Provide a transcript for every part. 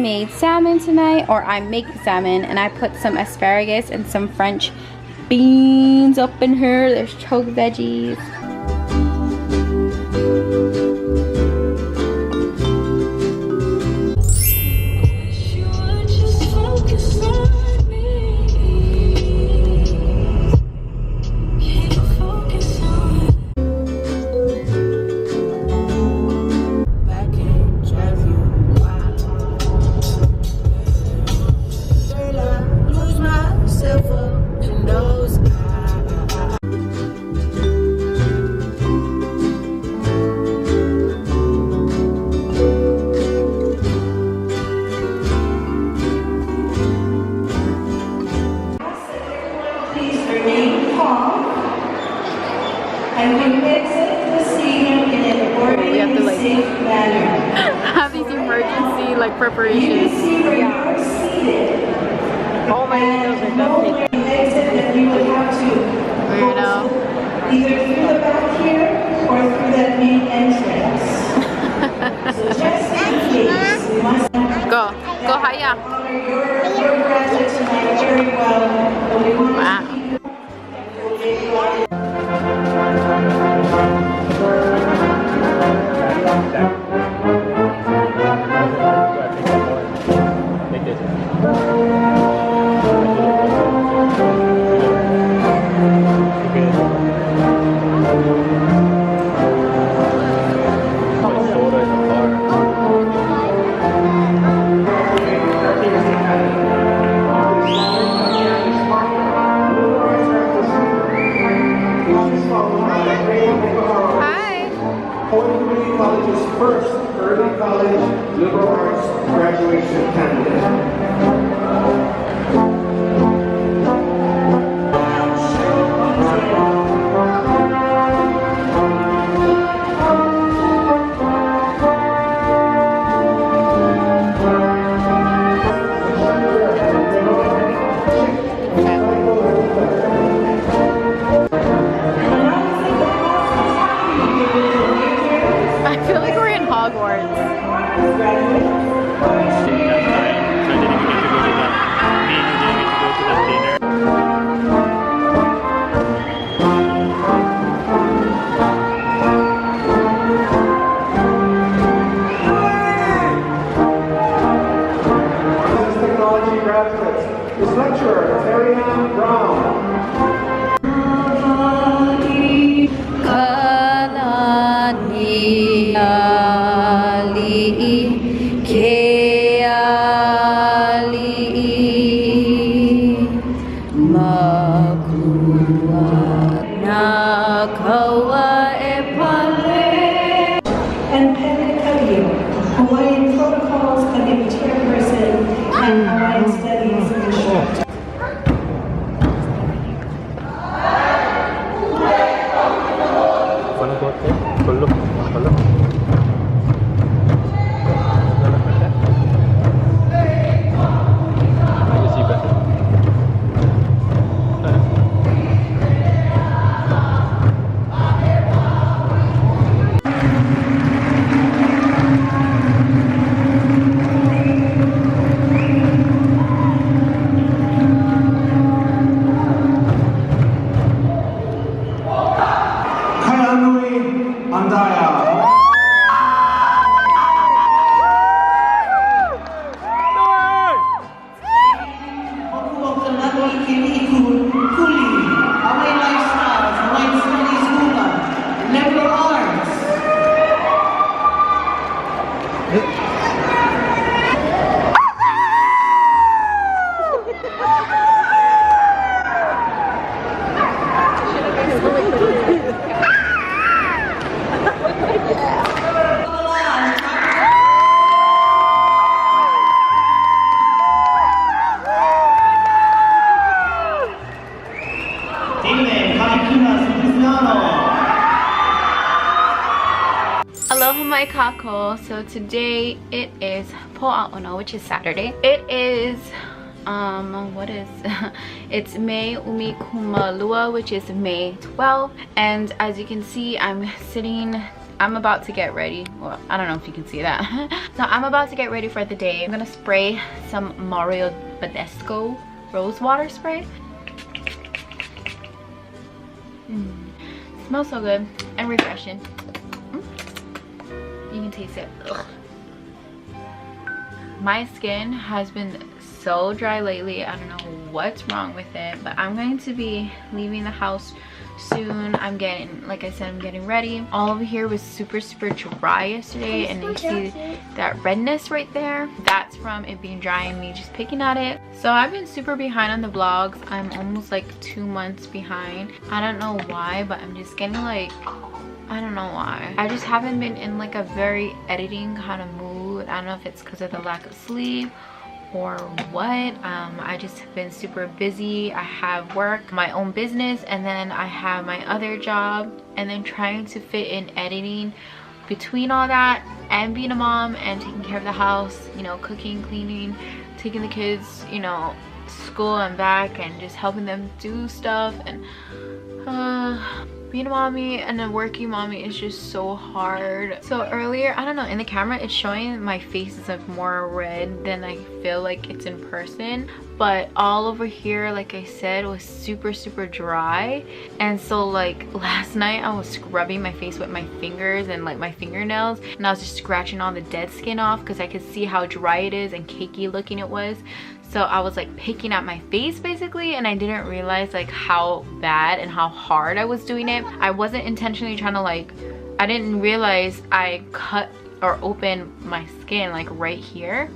made salmon tonight, or I'm making salmon, and I put some asparagus and some French beans up in here. There's choke veggies. And we exit the stadium in an orderly and safe manner. Have these emergency preparations. You can see where you are seated. Oh my goodness, and know where you exit, and you would have to go either through the back here or through that main entrance. So just in case, we must go Haya. honor your graduate tonight very well. But we want to keep you. First early college liberal arts graduation candidate. I feel like we're in Hogwarts. Technology graduates. This lecturer, Terry-Ann Brown. And Hawaiian protocols of a chairperson and Hawaiian studies instructor. Aloha Mai Kākou. So today it is Po'a'ono, which is Saturday. It is what is it's May Umikumalua, which is May 12th, and as you can see, I'm sitting I'm about to get ready. Well, I don't know if you can see that. So I'm about to get ready for the day. I'm gonna spray some Mario Badescu rose water spray. Smells so good and refreshing. You can taste it. Ugh. My skin has been so dry lately. I don't know what's wrong with it, but I'm going to be leaving the house soon. I'm getting, like I said, I'm getting ready. All over here was super dry yesterday, and you see that redness right there? That's from it being dry and me just picking at it. So I've been super behind on the vlogs. I'm almost like 2 months behind. I don't know why, but I'm just getting like, I don't know why. I just haven't been in like a very editing kind of mood. I don't know if it's because of the lack of sleep or what. I just have been super busy. I have work, my own business, and then I have my other job, and then trying to fit in editing between all that and being a mom and taking care of the house, you know, cooking, cleaning, taking the kids, you know, school and back, and just helping them do stuff. And being a mommy and a working mommy is just so hard. So earlier, I don't know, in the camera it's showing my face is like more red than I feel like it's in person, but all over here, like I said, was super dry. And so like last night I was scrubbing my face with my fingers and like my fingernails, and I was just scratching all the dead skin off because I could see how dry it is and cakey looking it was. So I was like picking at my face basically, and I didn't realize like how bad and how hard I was doing it. I wasn't intentionally trying to like, I didn't realize I cut or opened my skin like right here.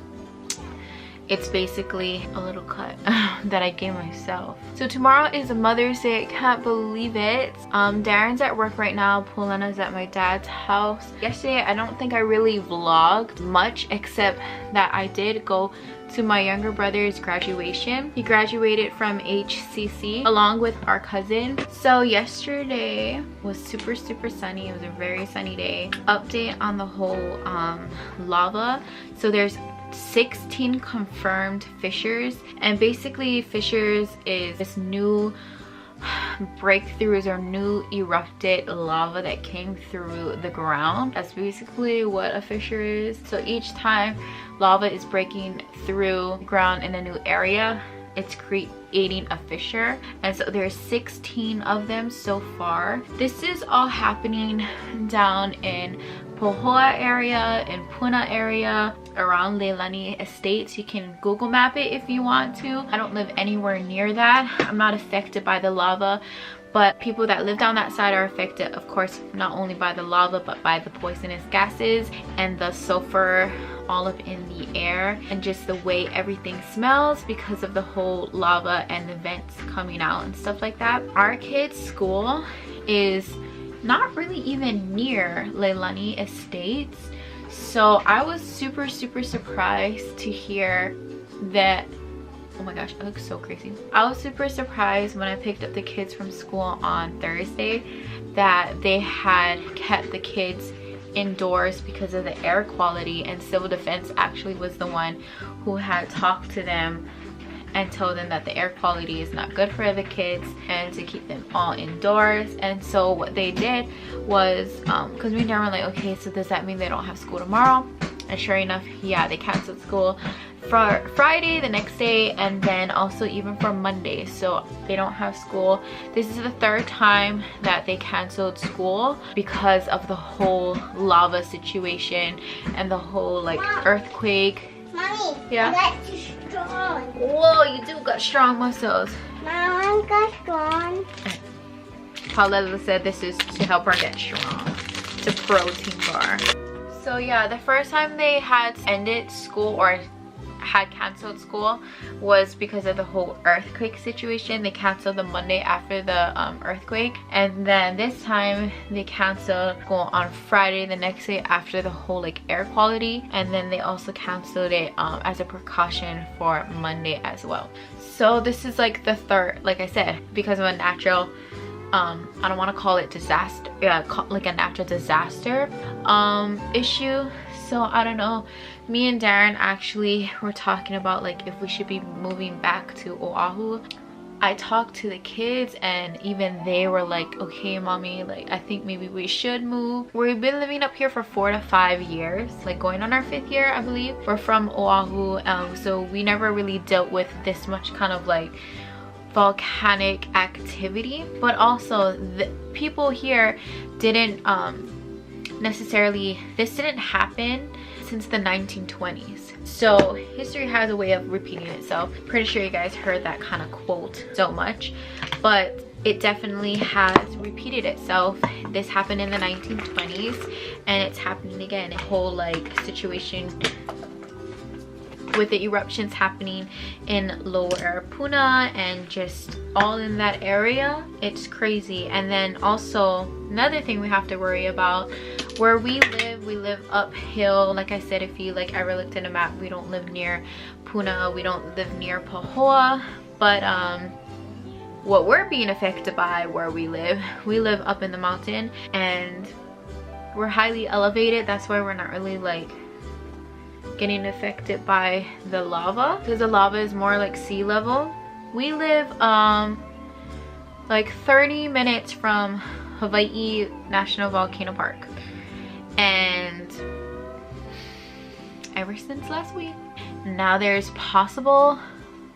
It's basically a little cut that I gave myself. So tomorrow is Mother's Day. I can't believe it. Darren's at work right now. Pulana's at my dad's house. Yesterday, I don't think I really vlogged much, except that I did go to my younger brother's graduation. He graduated from HCC along with our cousin. So yesterday was super sunny. It was a very sunny day. Update on the whole lava. So there's 16 confirmed fissures, and basically fissures is this new breakthroughs or new erupted lava that came through the ground. That's basically what a fissure is. So each time lava is breaking through the ground in a new area, it's creating a fissure. And so there's 16 of them so far. This is all happening down in Pohoa area, in Puna area, around Leilani Estates. You can Google map it if you want to. I don't live anywhere near that. I'm not affected by the lava, but people that live down that side are affected, of course, not only by the lava but by the poisonous gases and the sulfur all up in the air, and just the way everything smells because of the whole lava and the vents coming out and stuff like that. Our kids' school is not really even near Leilani Estates, so I was super surprised to hear that. Oh my gosh, I look so crazy. I was super surprised when I picked up the kids from school on Thursday that they had kept the kids indoors because of the air quality, and Civil Defense actually was the one who had talked to them and told them that the air quality is not good for the kids and to keep them all indoors. And so what they did was, because we were like, okay, so does that mean they don't have school tomorrow? And sure enough, yeah, they canceled school for Friday, the next day, and then also even for Monday. So they don't have school. This is the third time that they canceled school because of the whole lava situation and the whole like earthquake. Mommy, yeah, I got too strong. Whoa, you do got strong muscles. Mom, I got strong. Paula said this is to help her get strong. It's a protein bar. So yeah, the first time they had ended school or had canceled school was because of the whole earthquake situation. They canceled the Monday after the earthquake, and then this time they canceled school on Friday, the next day after the whole like air quality, and then they also canceled it as a precaution for Monday as well. So this is like the third, like I said, because of a natural I don't want to call it disaster, like a natural disaster issue. So I don't know, me and Darren actually were talking about like if we should be moving back to Oahu. I talked to the kids and even they were like, okay mommy, like I think maybe we should move. We've been living up here for 4 to 5 years, like going on our 5th year I believe. We're from Oahu, so we never really dealt with this much kind of like volcanic activity, but also the people here didn't necessarily, this didn't happen since the 1920s. So history has a way of repeating itself. Pretty sure you guys heard that kind of quote so much, but it definitely has repeated itself. This happened in the 1920s and it's happening again. A whole like situation with the eruptions happening in Lower Puna and just all in that area. It's crazy. And then also another thing we have to worry about, where we live uphill. Like I said, if you like ever looked at a map, we don't live near Puna, we don't live near Pahoa, but what we're being affected by where we live up in the mountain and we're highly elevated. That's why we're not really like getting affected by the lava, because the lava is more like sea level. We live like 30 minutes from Hawaii National Volcano Park, and ever since last week now there's possible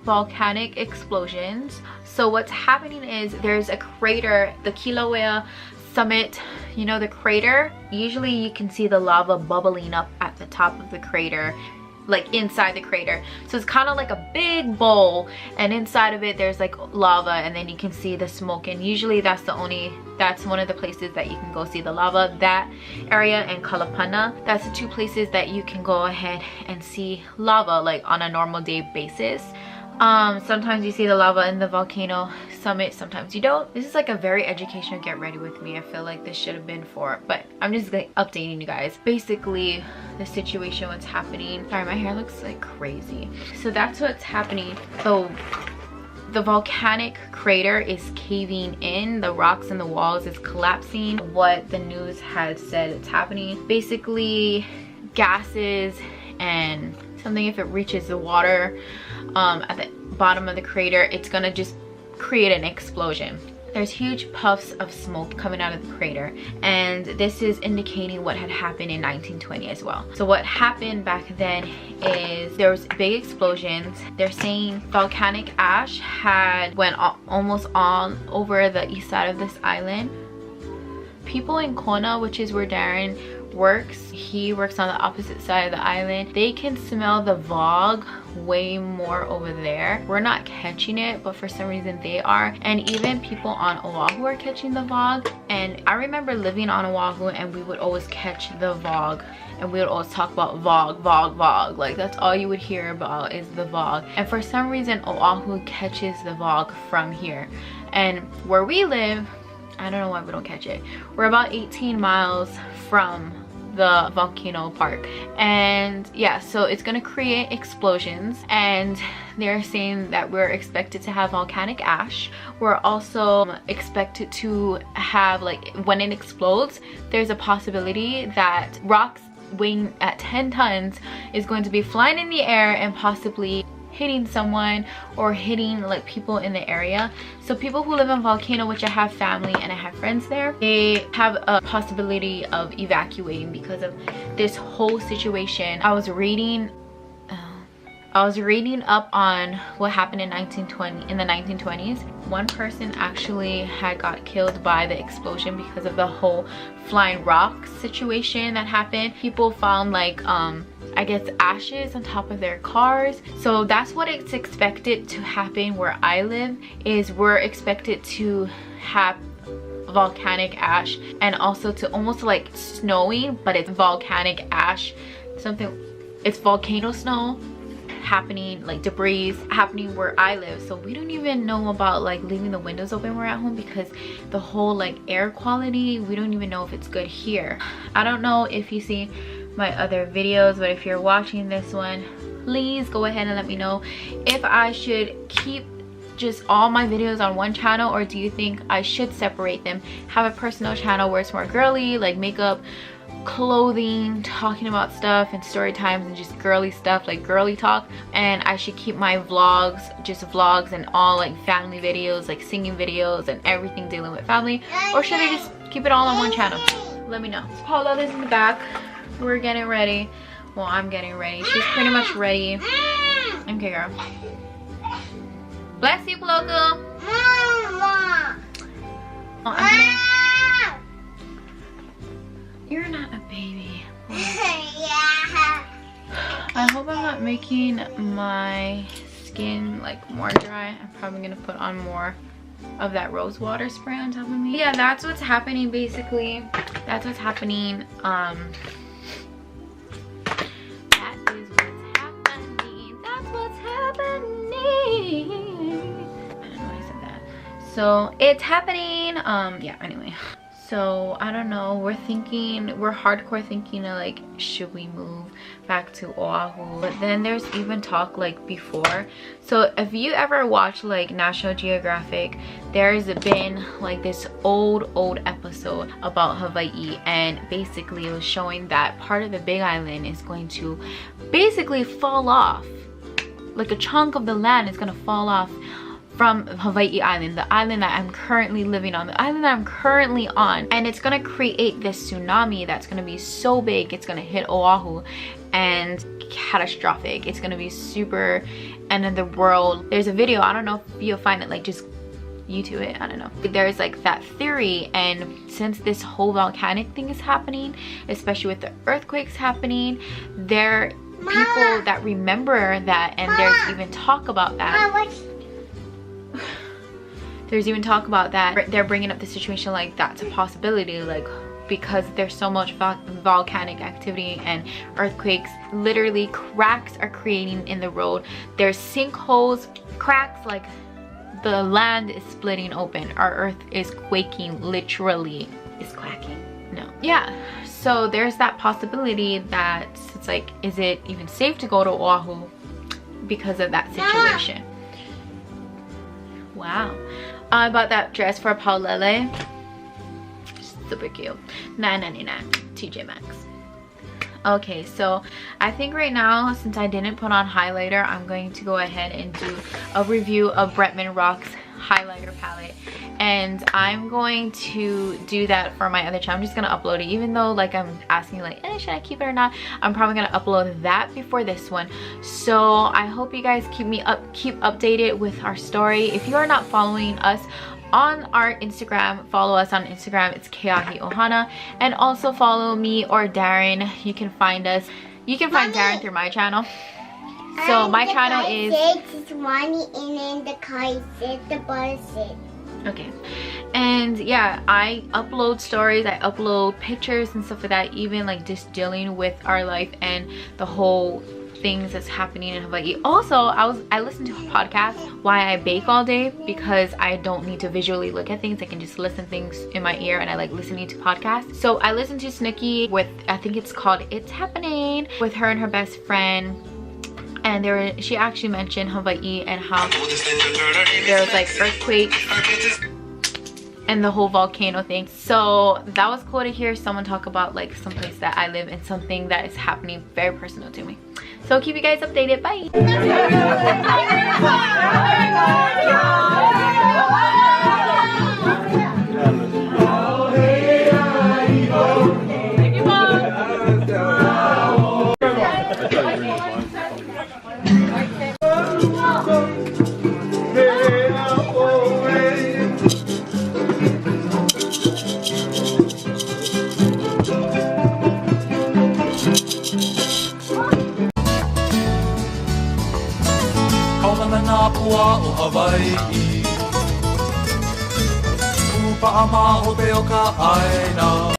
volcanic explosions. So what's happening is there's a crater, the Kilauea summit, you know, the crater, usually you can see the lava bubbling up at the top of the crater, like inside the crater. So it's kind of like a big bowl and inside of it there's like lava, and then you can see the smoke, and usually that's one of the places that you can go see the lava. That area and Kalapana, that's the 2 places that you can go ahead and see lava like on a normal day basis. Sometimes you see the lava in the volcano summit, sometimes you don't. This is like a very educational get ready with me. I feel like this should have been for, but I'm just like updating you guys. Basically the situation, what's happening. Sorry, my hair looks like crazy. So that's what's happening. So the volcanic crater is caving in, the rocks and the walls is collapsing. What the news has said it's happening, basically gases and something, if it reaches the water at the bottom of the crater, it's gonna just create an explosion. There's huge puffs of smoke coming out of the crater, and this is indicating what had happened in 1920 as well. So what happened back then is there was big explosions. They're saying volcanic ash went almost all over the east side of this island. People in Kona, which is where Darren works, he works on the opposite side of the island, they can smell the fog way more over there. We're not catching it, but for some reason they are. And even people on Oahu are catching the fog. And I remember living on Oahu and we would always catch the fog, and we would always talk about fog, like that's all you would hear about is the fog. And for some reason Oahu catches the fog from here, and where we live, I don't know why we don't catch it. We're about 18 miles from the volcano park, and yeah, so it's gonna create explosions, and they're saying that we're expected to have volcanic ash. We're also expected to have, like, when it explodes, there's a possibility that rocks weighing at 10 tons is going to be flying in the air and possibly hitting someone or hitting like people in the area. So people who live in Volcano, which I have family and I have friends there, they have a possibility of evacuating because of this whole situation. I was reading up on what happened in the 1920s. One person actually had got killed by the explosion because of the whole flying rock situation that happened. People found like I guess ashes on top of their cars. So that's what it's expected to happen where I live, is we're expected to have volcanic ash, and also to almost like snowing, but it's volcanic ash, it's volcano snow happening, like debris happening where I live. So we don't even know about like leaving the windows open when we're at home, because the whole like air quality, we don't even know if it's good here. I don't know if you see my other videos, but if you're watching this one, please go ahead and let me know if I should keep just all my videos on one channel, or do you think I should separate them, have a personal channel where it's more girly, like makeup, clothing, talking about stuff and story times and just girly stuff, like girly talk. And I should keep my vlogs just vlogs and all like family videos, like singing videos and everything dealing with family, or should I just keep it all on one channel? Let me know. Paula is in the back. We're getting ready. Well, I'm getting ready. She's pretty much ready. Okay, girl. Bless you, Loco. You're not a baby. I hope I'm not making my skin like more dry. I'm probably gonna put on more of that rose water spray on top of me. Yeah, that's what's happening basically. That's what's happening. That is what's happening. That's what's happening. I don't know why I said that. So it's happening. Yeah, anyway. So I don't know, we're hardcore thinking of like, should we move back to Oahu? But then there's even talk like before. So if you ever watch like National Geographic, there's been like this old episode about Hawaii, and basically it was showing that part of the Big Island is going to basically fall off. Like a chunk of the land is gonna fall off from Hawai'i Island, the island that I'm currently living on, the island that I'm currently on. And it's gonna create this tsunami that's gonna be so big, it's gonna hit Oahu, and catastrophic. It's gonna be super end of the world. There's a video, I don't know if you'll find it, like just YouTube it, I don't know. There's like that theory, and since this whole volcanic thing is happening, especially with the earthquakes happening, there are people that remember that, and there's even talk about that. There's even talk about that. They're bringing up the situation like that's a possibility, like because there's so much volcanic activity and earthquakes, literally cracks are creating in the road. There's sinkholes, cracks, like the land is splitting open. Our earth is quaking, literally. Is quacking? No. Yeah, so there's that possibility that it's like, is it even safe to go to Oahu because of that situation? Wow. I bought that dress for Paulele. Super cute. $9.99 TJ Maxx. Okay, so I think right now, since I didn't put on highlighter, I'm going to go ahead and do a review of Bretman Rock's highlighter palette, and I'm going to do that for my other channel. I'm just gonna upload it, even though like I'm asking like, should I keep it or not? I'm probably gonna upload that before this one. So I hope you guys keep updated with our story. If you are not following us on our Instagram, follow us on Instagram. It's KeahiOhana, and also follow me or Darren. You can find us. You can find Darren through my channel. So my channel is okay, and yeah, I upload stories, I upload pictures and stuff like that, even like just dealing with our life and the whole things that's happening in Hawaii. Also, I listened to a podcast, Why I Bake All Day, because I don't need to visually look at things. I can just listen things in my ear, and I like listening to podcasts. So I listened to Snooki with, I think it's called It's Happening, with her and her best friend. And she actually mentioned Hawaii and how there was like earthquakes and the whole volcano thing. So that was cool to hear someone talk about like some place that I live and something that is happening very personal to me. So keep you guys updated. Bye. O Hawai'i Upa ama o te o ka aina